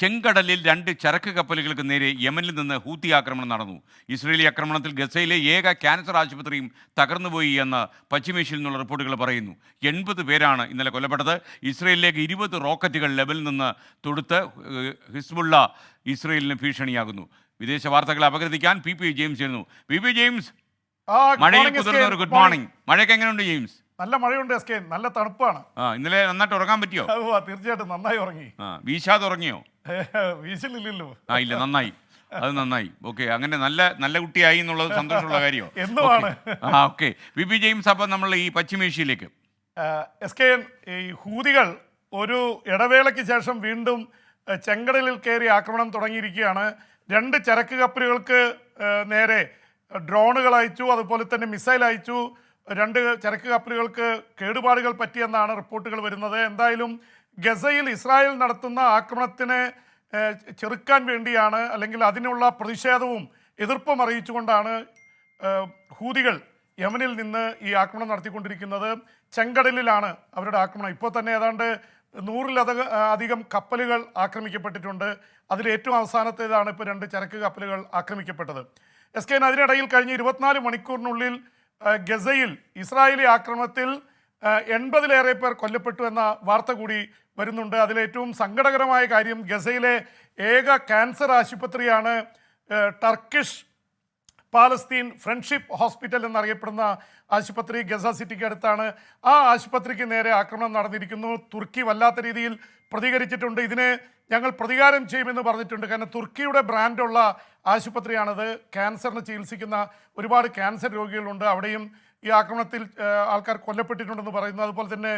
ചെങ്കടലിൽ 2 ചരക്ക് കപ്പലുകൾക്ക് നേരെ യമനിൽ നിന്ന് ഹൂത്തി ആക്രമണം നടന്നു. ഇസ്രയേലി ആക്രമണത്തിൽ ഗസയിലെ ഏക ക്യാൻസർ ആശുപത്രിയും തകർന്നുപോയി എന്ന് പശ്ചിമേഷ്യയിൽ നിന്നുള്ള റിപ്പോർട്ടുകൾ പറയുന്നു. 80 പേരാണ് ഇന്നലെ കൊല്ലപ്പെട്ടത്. ഇസ്രയേലിലേക്ക് 20 റോക്കറ്റുകൾ ലെബനിൽ നിന്ന് തൊടുത്ത് ഹിസ്ബുള്ള ഇസ്രയേലിന് ഭീഷണിയാകുന്നു. വിദേശ വാർത്തകൾ അപഗ്രഥിക്കാൻ പി ജെയിംസ് ചെയ്യുന്നു. പി ജെയിംസ്, മഴയിൽ കുതിർന്ന ഒരു ഗുഡ് മോർണിംഗ്. മഴയൊക്കെ എങ്ങനെയുണ്ട് ജെയിംസ്? നല്ല മഴയുണ്ട് എസ്കെ, നല്ല തണുപ്പാണ്. ഇന്നലെ നന്നായിട്ട് ഉറങ്ങാൻ പറ്റിയോ? തീർച്ചയായിട്ടും നന്നായി ഉറങ്ങി. വീശാതെ ഉറങ്ങിയോ? വീശിലില്ലല്ലോ. ഇല്ല, നന്നായി, അത് നന്നായി. ഓക്കെ, അങ്ങനെ നല്ല കുട്ടിയായി എന്നുള്ളത് സന്തോഷമുള്ള കാര്യമോ? എന്തുവാണ്. ഓക്കെ, പി ജെയിംസ്, അപ്പം നമ്മൾ ഈ പശ്ചിമേഷ്യയിലേക്ക് എസ്കെ, ഈ ഹൂതികൾ ഒരു ഇടവേളയ്ക്ക് ശേഷം വീണ്ടും ചെങ്കടലിൽ കയറി ആക്രമണം തുടങ്ങിയിരിക്കുകയാണ്. 2 ചരക്ക് കപ്പലുകൾക്ക് നേരെ ഡ്രോണുകൾ അയച്ചു, അതുപോലെ തന്നെ മിസൈൽ അയച്ചു. 2 ചരക്ക് കപ്പലുകൾക്ക് കേടുപാടുകൾ പറ്റിയെന്നാണ് റിപ്പോർട്ടുകൾ വരുന്നത്. എന്തായാലും ഗസയിൽ ഇസ്രായേൽ നടത്തുന്ന ആക്രമണത്തിന് ചെറുക്കാൻ വേണ്ടിയാണ്, അല്ലെങ്കിൽ അതിനുള്ള പ്രതിഷേധവും എതിർപ്പും അറിയിച്ചുകൊണ്ടാണ് ഹൂതികൾ യമനിൽ നിന്ന് ഈ ആക്രമണം നടത്തിക്കൊണ്ടിരിക്കുന്നത്. ചെങ്കടലിലാണ് അവരുടെ ആക്രമണം. ഇപ്പോൾ തന്നെ ഏതാണ്ട് 100-ലധികം കപ്പലുകൾ ആക്രമിക്കപ്പെട്ടിട്ടുണ്ട്. അതിൽ ഏറ്റവും അവസാനത്തേതാണ് ഇപ്പോൾ 2 ചരക്ക് കപ്പലുകൾ ആക്രമിക്കപ്പെട്ടത്. എസ്കെൻ, അതിനിടയിൽ കഴിഞ്ഞ 24 മണിക്കൂറിനുള്ളിൽ ഗസയിൽ ഇസ്രായേലി ആക്രമണത്തിൽ 80-ലേറെ പേർ കൊല്ലപ്പെട്ടു എന്ന വാർത്ത കൂടി വരുന്നുണ്ട്. അതിലേറ്റവും സങ്കടകരമായ കാര്യം, ഗസയിലെ ഏക ക്യാൻസർ ആശുപത്രിയാണ് ടർക്കിഷ് പാലസ്തീൻ ഫ്രണ്ട്ഷിപ്പ് ഹോസ്പിറ്റൽ എന്നറിയപ്പെടുന്ന ആശുപത്രി. ഗസ സിറ്റിക്ക് അടുത്താണ്. ആ ആശുപത്രിക്ക് നേരെ ആക്രമണം നടന്നിരിക്കുന്നു. തുർക്കി വല്ലാത്ത രീതിയിൽ പ്രതികരിച്ചിട്ടുണ്ട്. ഇതിന് ഞങ്ങൾ പ്രതികാരം ചെയ്യുമെന്ന് പറഞ്ഞിട്ടുണ്ട്. കാരണം തുർക്കിയുടെ ബ്രാൻഡുള്ള ആശുപത്രിയാണത്. ക്യാൻസറിന് ചികിത്സിക്കുന്ന ഒരുപാട് ക്യാൻസർ രോഗികളുണ്ട്. അവിടെയും ഈ ആക്രമണത്തിൽ ആൾക്കാർ കൊല്ലപ്പെട്ടിട്ടുണ്ടെന്ന് പറയുന്നു. അതുപോലെ തന്നെ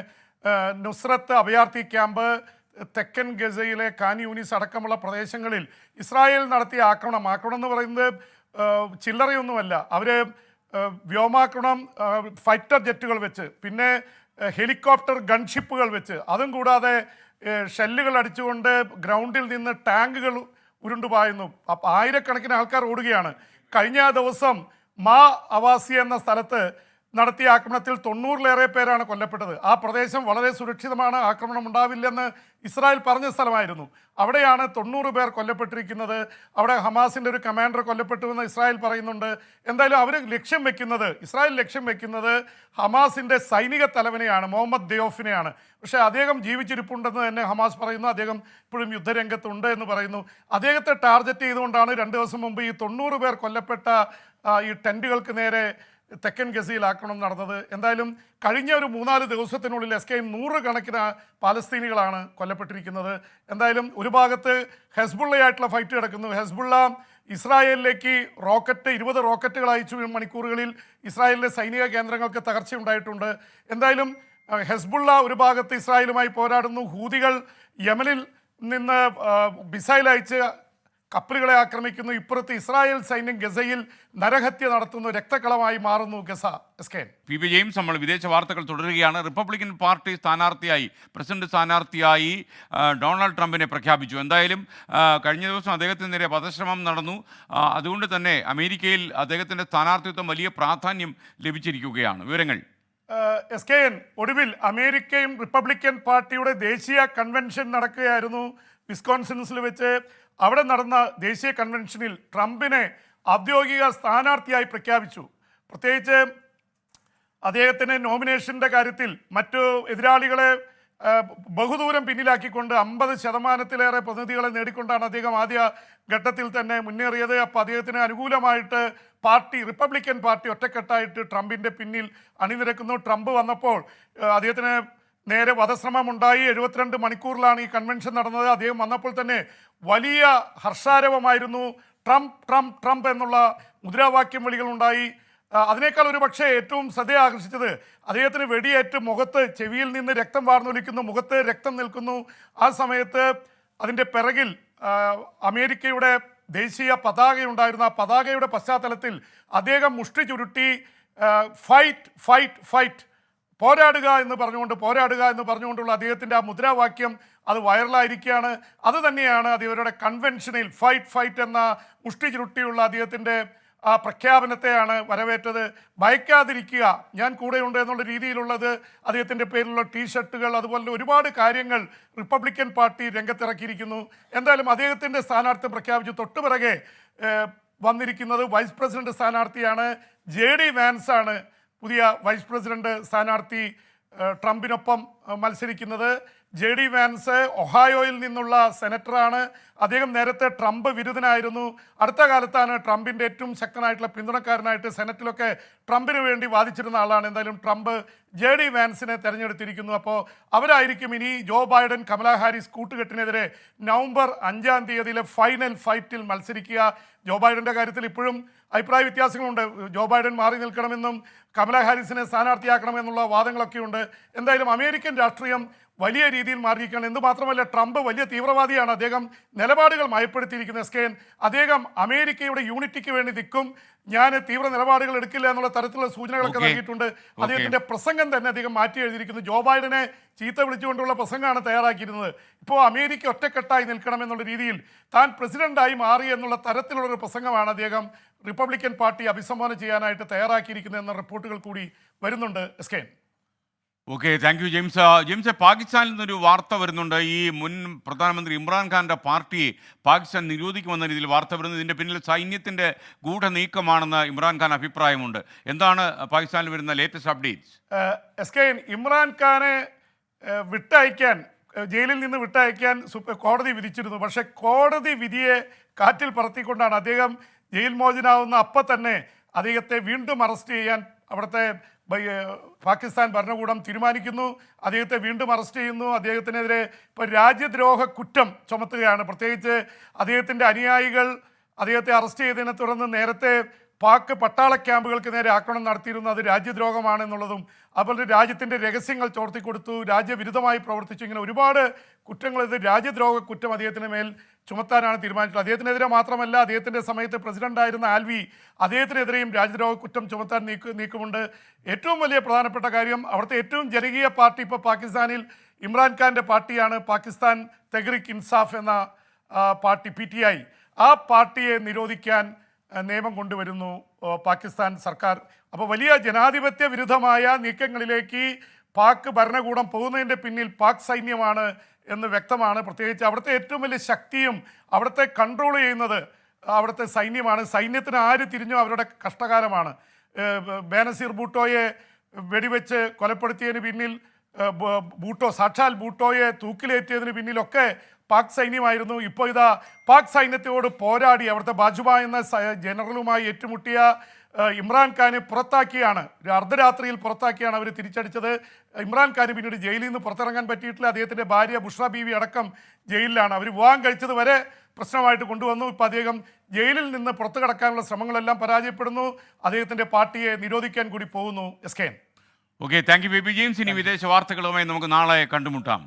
നുസ്രത്ത് അഭയാർത്ഥി ക്യാമ്പ്, തെക്കൻ ഗസയിലെ ഖാൻ യൂനിസ് അടക്കമുള്ള പ്രദേശങ്ങളിൽ ഇസ്രായേൽ നടത്തിയ ആക്രമണം എന്ന് പറയുന്നത് ചില്ലറയൊന്നുമല്ല. അവർ വ്യോമാക്രമണം ഫൈറ്റർ ജെറ്റുകൾ വെച്ച്, പിന്നെ ഹെലികോപ്റ്റർ ഗൺഷിപ്പുകൾ വെച്ച്, അതും കൂടാതെ ഷെല്ലുകൾ അടിച്ചുകൊണ്ട് ഗ്രൗണ്ടിൽ നിന്ന് ടാങ്കുകൾ ഉരുണ്ടുപായുന്നു. അപ്പം ആയിരക്കണക്കിന് ആൾക്കാർ ഓടുകയാണ്. കഴിഞ്ഞ ദിവസം മാ അവാസി എന്ന സ്ഥലത്ത് നടത്തിയ ആക്രമണത്തിൽ 90-ലേറെ പേരാണ് കൊല്ലപ്പെട്ടത്. ആ പ്രദേശം വളരെ സുരക്ഷിതമാണ്, ആക്രമണം ഉണ്ടാവില്ലെന്ന് ഇസ്രായേൽ പറഞ്ഞ സ്ഥലമായിരുന്നു. അവിടെയാണ് 90 പേർ കൊല്ലപ്പെട്ടിരിക്കുന്നത്. അവിടെ ഹമാസിൻ്റെ ഒരു കമാൻഡർ കൊല്ലപ്പെട്ടുവെന്ന് ഇസ്രായേൽ പറയുന്നുണ്ട്. എന്തായാലും ഇസ്രായേൽ ലക്ഷ്യം വെക്കുന്നത് ഹമാസിൻ്റെ സൈനിക തലവനെയാണ്, മുഹമ്മദ് ദയോഫിനെയാണ്. പക്ഷേ അദ്ദേഹം ജീവിച്ചിരിപ്പുണ്ടെന്ന് തന്നെ ഹമാസ് പറയുന്നു. അദ്ദേഹം ഇപ്പോഴും യുദ്ധരംഗത്തുണ്ട് എന്ന് പറയുന്നു. അദ്ദേഹത്തെ ടാർഗറ്റ് ചെയ്തുകൊണ്ടാണ് 2 ദിവസം മുമ്പ് ഈ 90 പേർ കൊല്ലപ്പെട്ട ഈ ടെൻറ്റുകൾക്ക് നേരെ തെക്കൻ ഗസയിൽ ആക്രമണം നടന്നത്. എന്തായാലും കഴിഞ്ഞ ഒരു 3-4 ദിവസത്തിനുള്ളിൽ എസ്കെയും 100 കണക്കിന് പാലസ്തീനികളാണ് കൊല്ലപ്പെട്ടിരിക്കുന്നത്. എന്തായാലും ഒരു ഭാഗത്ത് ഹെസ്ബുള്ളയായിട്ടുള്ള ഫൈറ്റ് കിടക്കുന്നു. ഹെസ്ബുള്ള ഇസ്രായേലിലേക്ക് 20 റോക്കറ്റുകൾ അയച്ചു. മണിക്കൂറുകളിൽ ഇസ്രായേലിലെ സൈനിക കേന്ദ്രങ്ങൾക്ക് തകർച്ചയുണ്ടായിട്ടുണ്ട്. എന്തായാലും ഹെസ്ബുള്ള ഒരു ഭാഗത്ത് ഇസ്രായേലുമായി പോരാടുന്നു. ഹൂതികൾ യമനിൽ നിന്ന് മിസൈൽ അയച്ച് കപ്പലുകളെ ആക്രമിക്കുന്നു. ഇപ്പുറത്ത് ഇസ്രായേൽ സൈന്യം ഗസയിൽ നരഹത്യ നടത്തുന്നു. രക്തക്കളമായി മാറുന്നു ഗസ. പി ജെയിംസ്, നമ്മൾ വിദേശ വാർത്തകൾ തുടരുകയാണ്. റിപ്പബ്ലിക്കൻ പാർട്ടി പ്രസിഡന്റ് സ്ഥാനാർത്ഥിയായി ഡൊണാൾഡ് ട്രംപിനെ പ്രഖ്യാപിച്ചു. എന്തായാലും കഴിഞ്ഞ ദിവസം അദ്ദേഹത്തിന് നേരെ വധശ്രമം നടന്നു. അതുകൊണ്ട് തന്നെ അമേരിക്കയിൽ അദ്ദേഹത്തിൻ്റെ സ്ഥാനാർത്ഥിത്വം വലിയ പ്രാധാന്യം ലഭിച്ചിരിക്കുകയാണ്. വിവരങ്ങൾ ഒടുവിൽ അമേരിക്കയും റിപ്പബ്ലിക്കൻ പാർട്ടിയുടെ ദേശീയ കൺവെൻഷൻ നടക്കുകയായിരുന്നു വിസ്കോൺസിൻസിൽ വെച്ച്. അവിടെ നടന്ന ദേശീയ കൺവെൻഷനിൽ ട്രംപിനെ ഔദ്യോഗിക സ്ഥാനാർത്ഥിയായി പ്രഖ്യാപിച്ചു. പ്രത്യേകിച്ച് അദ്ദേഹത്തിന് നോമിനേഷൻ്റെ കാര്യത്തിൽ മറ്റു എതിരാളികളെ ബഹുദൂരം പിന്നിലാക്കിക്കൊണ്ട് 50%-ലേറെ പ്രതിനിധികളെ നേടിക്കൊണ്ടാണ് അദ്ദേഹം ആദ്യ ഘട്ടത്തിൽ തന്നെ മുന്നേറിയത്. അപ്പോൾ അദ്ദേഹത്തിന് അനുകൂലമായിട്ട് റിപ്പബ്ലിക്കൻ പാർട്ടി ഒറ്റക്കെട്ടായിട്ട് ട്രംപിൻ്റെ പിന്നിൽ അണിനിരക്കുന്നു. ട്രംപ് വന്നപ്പോൾ അദ്ദേഹത്തിന് നേരെ വധശ്രമമുണ്ടായി. 72 മണിക്കൂറിലാണ് ഈ കൺവെൻഷൻ നടന്നത്. അദ്ദേഹം വന്നപ്പോൾ തന്നെ വലിയ ഹർഷാരവമായിരുന്നു. ട്രംപ് ട്രംപ് ട്രംപ് എന്നുള്ള മുദ്രാവാക്യം വിളികളുണ്ടായി. അതിനേക്കാൾ ഒരു പക്ഷേ ഏറ്റവും ശ്രദ്ധ ആകർഷിച്ചത് അദ്ദേഹത്തിന് വെടിയേറ്റ് ചെവിയിൽ നിന്ന് രക്തം വാർന്നൊലിക്കുന്നു, മുഖത്ത് രക്തം നിൽക്കുന്നു. ആ സമയത്ത് അതിൻ്റെ പിറകിൽ അമേരിക്കയുടെ ദേശീയ പതാകയുണ്ടായിരുന്നു. ആ പതാകയുടെ പശ്ചാത്തലത്തിൽ അദ്ദേഹം മുഷ്ടി ചുരുട്ടി ഫൈറ്റ് ഫൈറ്റ് ഫൈറ്റ്, പോരാടുക എന്ന് പറഞ്ഞുകൊണ്ടുള്ള അദ്ദേഹത്തിൻ്റെ ആ മുദ്രാവാക്യം അത് വൈറലായിരിക്കുകയാണ്. അതുതന്നെയാണ് അദ്ദേഹരുടെ കൺവെൻഷനിൽ ഫൈറ്റ് ഫൈറ്റ് എന്ന മുഷ്ടി ചുരുട്ടിയുള്ള അദ്ദേഹത്തിൻ്റെ ആ പ്രഖ്യാപനത്തെയാണ് വരവേറ്റത്. ഭയക്കാതിരിക്കുക, ഞാൻ കൂടെയുണ്ട് എന്നുള്ള രീതിയിലുള്ളത് അദ്ദേഹത്തിൻ്റെ പേരിലുള്ള ടീഷർട്ടുകൾ, അതുപോലെ ഒരുപാട് കാര്യങ്ങൾ റിപ്പബ്ലിക്കൻ പാർട്ടി രംഗത്തിറക്കിയിരിക്കുന്നു. എന്തായാലും അദ്ദേഹത്തിൻ്റെ സ്ഥാനാർത്ഥി പ്രഖ്യാപിച്ചു. തൊട്ടുപിറകെ വന്നിരിക്കുന്നത് വൈസ് പ്രസിഡന്റ് സ്ഥാനാർത്ഥിയാണ്. JD വാൻസ് ആണ് പുതിയ വൈസ് പ്രസിഡന്റ് സ്ഥാനാർത്ഥി ട്രംപിനൊപ്പം മത്സരിക്കുന്നത്. JD വാൻസ് ഒഹായോയിൽ നിന്നുള്ള സെനറ്ററാണ്. അദ്ദേഹം നേരത്തെ ട്രംപ് വിരുദ്ധനായിരുന്നു. അടുത്ത കാലത്താണ് ട്രംപിൻ്റെ ഏറ്റവും ശക്തനായിട്ടുള്ള പിന്തുണക്കാരനായിട്ട് സെനറ്റിലൊക്കെ ട്രംപിന് വേണ്ടി വാദിച്ചിരുന്ന ആളാണ്. എന്തായാലും ട്രംപ് JD വാൻസിനെ തെരഞ്ഞെടുത്തിരിക്കുന്നു. അപ്പോൾ അവരായിരിക്കും ഇനി ജോ ബൈഡൻ കമലാ ഹാരിസ് കൂട്ടുകെട്ടിനെതിരെ നവംബർ 5-ാം തീയതിയിലെ ഫൈനൽ ഫൈറ്റിൽ മത്സരിക്കുക. ജോ ബൈഡൻ്റെ കാര്യത്തിൽ ഇപ്പോഴും അഭിപ്രായ വ്യത്യാസങ്ങളുണ്ട്. ജോ ബൈഡൻ മാറി നിൽക്കണമെന്നും കമലാ ഹാരിസിനെ സ്ഥാനാർത്ഥിയാക്കണമെന്നുള്ള വാദങ്ങളൊക്കെ ഉണ്ട്. എന്തായാലും അമേരിക്കൻ രാഷ്ട്രീയം വലിയ രീതിയിൽ മാറിയിരിക്കുകയാണ്. എന്തുമാത്രമല്ല, ട്രംപ് വലിയ തീവ്രവാദിയാണ്. അദ്ദേഹം നിലപാടുകൾ മയപ്പെടുത്തിയിരിക്കുന്ന SKN. അദ്ദേഹം അമേരിക്കയുടെ യൂണിറ്റിക്ക് വേണ്ടി നിൽക്കും, ഞാൻ തീവ്ര നിലപാടുകൾ എടുക്കില്ല എന്നുള്ള തരത്തിലുള്ള സൂചനകളൊക്കെ നൽകിയിട്ടുണ്ട്. അദ്ദേഹത്തിന്റെ പ്രസംഗം തന്നെ അദ്ദേഹം മാറ്റി എഴുതിയിരിക്കുന്നു. ജോ ബൈഡനെ ചീത്ത വിളിച്ചുകൊണ്ടുള്ള പ്രസംഗമാണ് തയ്യാറാക്കിയിരുന്നത്. ഇപ്പോൾ അമേരിക്ക ഒറ്റക്കെട്ടായി നിൽക്കണം എന്നുള്ള രീതിയിൽ താൻ പ്രസിഡന്റായി മാറി എന്നുള്ള തരത്തിലുള്ളൊരു പ്രസംഗമാണ് അദ്ദേഹം റിപ്പബ്ലിക്കൻ പാർട്ടി അഭിസംബോധന ചെയ്യാനായിട്ട് തയ്യാറാക്കിയിരിക്കുന്നത് എന്ന റിപ്പോർട്ടുകൾ കൂടി വരുന്നുണ്ട്. SKN. Okay, thank you James. James, പാകിസ്ഥാനിൽ നിന്നൊരു വാർത്ത വരുന്നുണ്ട്. ഈ മുൻ പ്രധാനമന്ത്രി ഇമ്രാൻഖാൻ്റെ പാർട്ടിയെ പാകിസ്ഥാൻ നിരോധിക്കുമെന്ന രീതിയിൽ വാർത്ത വരുന്നത്. ഇതിൻ്റെ പിന്നിൽ സൈന്യത്തിൻ്റെ ഗൂഢനീക്കമാണെന്ന് ഇമ്രാൻഖാൻ അഭിപ്രായമുണ്ട്. എന്താണ് പാകിസ്ഥാനിൽ വരുന്ന ലേറ്റസ്റ്റ് അപ്ഡേറ്റ്സ്? SKN, ഇമ്രാൻഖാനെ വിട്ടയക്കാൻ, ജയിലിൽ നിന്ന് വിട്ടയക്കാൻ കോടതി വിധിച്ചിരുന്നു. പക്ഷേ കോടതി വിധിയെ കാറ്റിൽ പറത്തിക്കൊണ്ടാണ് അദ്ദേഹം ജയിൽ മോചനാവുന്ന അപ്പം തന്നെ അദ്ദേഹത്തെ വീണ്ടും അറസ്റ്റ് ചെയ്യാൻ അവിടുത്തെ പാകിസ്ഥാൻ ഭരണകൂടം തീരുമാനിക്കുന്നു. അദ്ദേഹത്തെ വീണ്ടും അറസ്റ്റ് ചെയ്യുന്നു. അദ്ദേഹത്തിനെതിരെ ഇപ്പോൾ രാജ്യദ്രോഹ കുറ്റം ചുമത്തുകയാണ്. പ്രത്യേകിച്ച് അദ്ദേഹത്തിൻ്റെ അനുയായികൾ അദ്ദേഹത്തെ അറസ്റ്റ് ചെയ്തതിനെ തുടർന്ന് നേരത്തെ പാക് പട്ടാള ക്യാമ്പുകൾക്ക് നേരെ ആക്രമണം നടത്തിയിരുന്നു. അത് രാജ്യദ്രോഹമാണെന്നുള്ളതും അതുപോലെ രാജ്യത്തിൻ്റെ രഹസ്യങ്ങൾ ചോർത്തിക്കൊടുത്തു, രാജ്യവിരുദ്ധമായി പ്രവർത്തിച്ചു, ഇങ്ങനെ ഒരുപാട് കുറ്റങ്ങൾ, ഇത് രാജ്യദ്രോഹ കുറ്റം അദ്ദേഹത്തിന് മേൽ ചുമത്താനാണ് തീരുമാനിച്ചത്. അദ്ദേഹത്തിനെതിരെ മാത്രമല്ല, അദ്ദേഹത്തിൻ്റെ സമയത്ത് പ്രസിഡൻ്റായിരുന്ന ആൽവി, അദ്ദേഹത്തിനെതിരെയും രാജ്യദ്രോഹ കുറ്റം ചുമത്താൻ നീക്കമുണ്ട്. ഏറ്റവും വലിയ പ്രധാനപ്പെട്ട കാര്യം, അവിടുത്തെ ഏറ്റവും ജനകീയ പാർട്ടി ഇപ്പോൾ പാകിസ്ഥാനിൽ ഇമ്രാൻഖാൻ്റെ പാർട്ടിയാണ്. പാകിസ്ഥാൻ തെഹ്രീക്ക് ഇൻസാഫ് എന്ന പാർട്ടി, PTI. ആ പാർട്ടിയെ നിരോധിക്കാൻ നിയമം കൊണ്ടുവരുന്നു പാകിസ്ഥാൻ സർക്കാർ. അപ്പോൾ വലിയ ജനാധിപത്യ വിരുദ്ധമായ നീക്കങ്ങളിലേക്ക് പാക് ഭരണകൂടം പോകുന്നതിൻ്റെ പിന്നിൽ പാക് സൈന്യമാണ് എന്ന് വ്യക്തമാണ്. പ്രത്യേകിച്ച് അവിടുത്തെ ഏറ്റവും വലിയ ശക്തിയും അവിടുത്തെ കൺട്രോൾ ചെയ്യുന്നത് അവിടുത്തെ സൈന്യമാണ്. സൈന്യത്തിന് ആര് തിരിഞ്ഞോ അവരുടെ കഷ്ടകാലമാണ്. ബേനസീർ ഭൂട്ടോയെ വെടിവെച്ച് കൊലപ്പെടുത്തിയതിന് പിന്നിൽ സാക്ഷാൽ ഭൂട്ടോയെ തൂക്കിലേറ്റിയതിന് പിന്നിലൊക്കെ പാക് സൈന്യമായിരുന്നു. ഇപ്പോൾ ഇതാ പാക് സൈന്യത്തോട് പോരാടി അവിടുത്തെ ബാജുബ എന്ന ജനറലുമായി ഏറ്റുമുട്ടിയ ഇമ്രാൻഖാനെ പുറത്താക്കിയാണ്, ഒരു അർദ്ധരാത്രിയിൽ പുറത്താക്കിയാണ് അവർ തിരിച്ചടിച്ചത്. ഇമ്രാൻഖാന് പിന്നീട് ജയിലിൽ നിന്ന് പുറത്തിറങ്ങാൻ പറ്റിയിട്ടില്ല. അദ്ദേഹത്തിൻ്റെ ഭാര്യ ബുഷ്ര ബീവി അടക്കം ജയിലിലാണ്. അവർ വിവാഹം കഴിച്ചത് വരെ പ്രശ്നമായിട്ട് കൊണ്ടുവന്നു. ഇപ്പോൾ അദ്ദേഹം ജയിലിൽ നിന്ന് പുറത്തു കടക്കാനുള്ള ശ്രമങ്ങളെല്ലാം പരാജയപ്പെടുന്നു. അദ്ദേഹത്തിൻ്റെ പാർട്ടിയെ നിരോധിക്കാൻ കൂടി പോകുന്നു. SKN. Okay, thank you baby James. ഇനി വിദേശ വാർത്തകളുമായി നമുക്ക് നാളെ കണ്ടുമുട്ടാം.